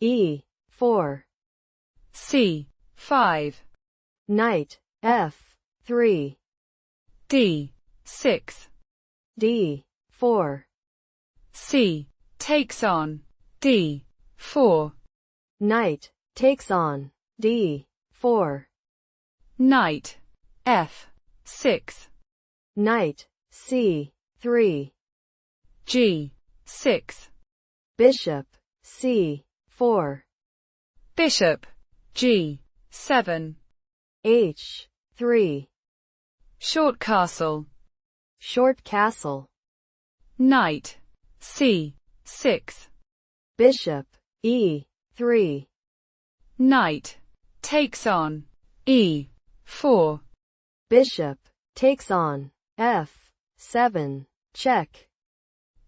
E4. C5. Knight F3. D6. D4. C takes on D4. Knight takes on D4. Knight F6. Knight C3. G6. Bishop C4. Bishop G7. H3. Short castle. Short castle. Knight C6. Bishop E3. Knight takes on E4. Bishop takes on F7. Check.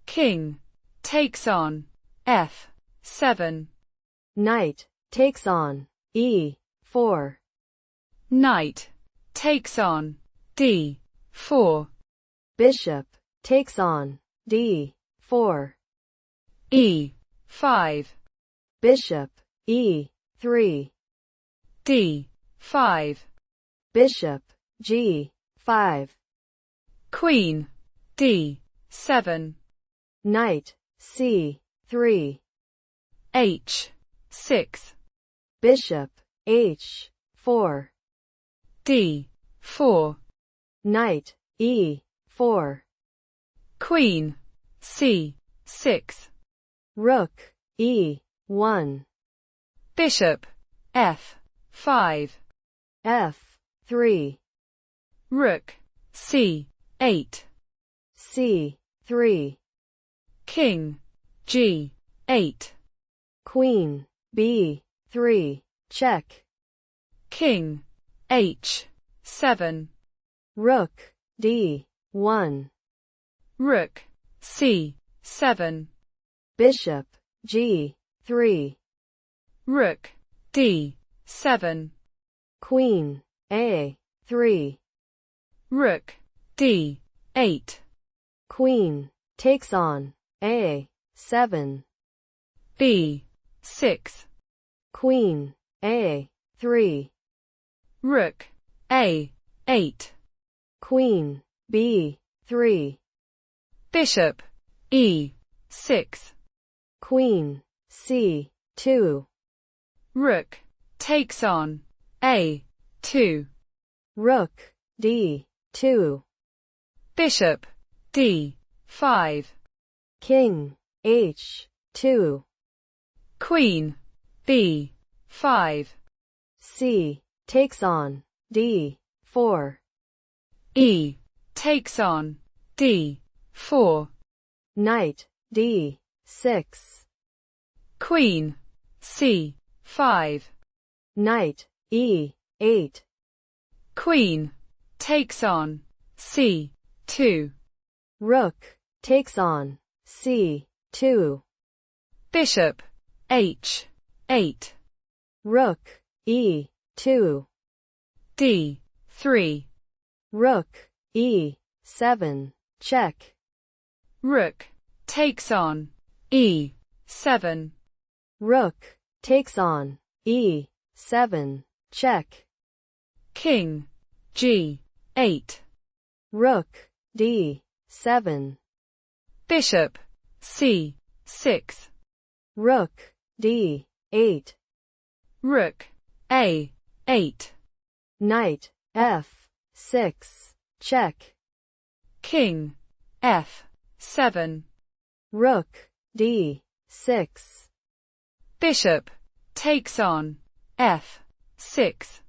King takes on F7. Knight takes on E4. Knight takes on D4. Bishop takes on D4. E5. Bishop E3. D5. Bishop G5. Queen D7. Knight C3. H6. Bishop H4. D4. Knight E4. Queen C6. Rook E1. Bishop F5. F3. Rook C8. C3. King G8. Queen B3. Check. King H7. Rook D1. Rook C7. Bishop G3. Rook D7. Queen A3. Rook D8. Queen takes on A7. B6. Queen A3. Rook A8. Queen B3. Bishop E6. Queen C2. Rook takes on A2. Rook D2. Bishop D5. King H2. Queen B5. C takes on D4. E takes on D4. Knight D6. Queen C5. Knight E8. Queen takes on C2. Rook takes on C2. Bishop H8. Rook E2. D3. Rook E7. Check. Rook takes on E7. Rook takes on E7. Check. King G8. Rook D7. Bishop C6. Rook D8. Rook A8. Knight F6. Check. King F7. Rook D6. Bishop takes on F6.